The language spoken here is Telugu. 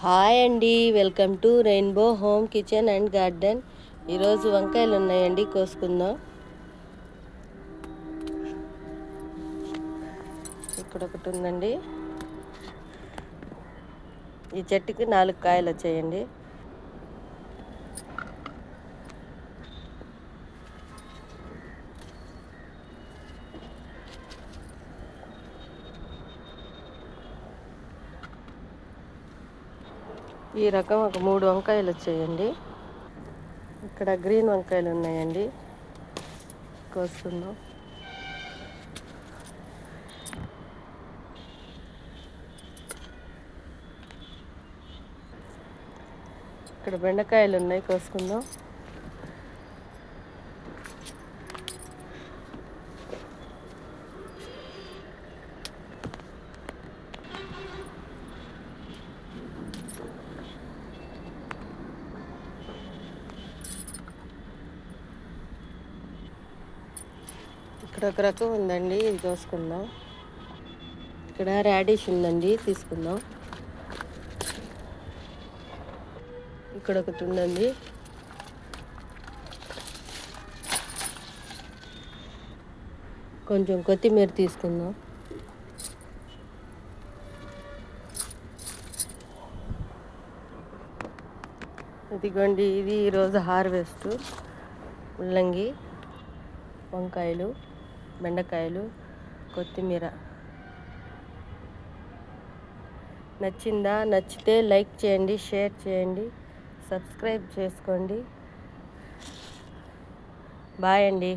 హాయ్ అండి, welcome to rainbow home kitchen and garden. ఈరోజు వంకాయలు ఉన్నాయండి, కోసుకుందాం. ఇక్కడ ఒకటి ఉందండి. ఈ చెట్టుకి 4 కాయలు వచ్చాయండి. ఈ రకం ఒక 3 వంకాయలు వచ్చాయండి. ఇక్కడ గ్రీన్ వంకాయలు ఉన్నాయండి, కోసుకుందాం. ఇక్కడ బెండకాయలు ఉన్నాయి, కోసుకుందాం. ఇక్కడ ఒక రకం ఉందండి, ఇది కోసుకుందాం. ఇక్కడ రాడిష్ ఉందండి, తీసుకుందాం. ఇక్కడ ఒకటి ఉందండి. కొంచెం కొత్తిమీర తీసుకుందాం. ఇదిగోండి, ఇది ఈరోజు హార్వెస్ట్. ముల్లంగి, వంకాయలు, బెండకాయలు, కొత్తిమీర. నచ్చిందా? నచ్చితే లైక్ చేయండి, షేర్ చేయండి, సబ్స్క్రైబ్ చేసుకోండి. బాయ్ అండి.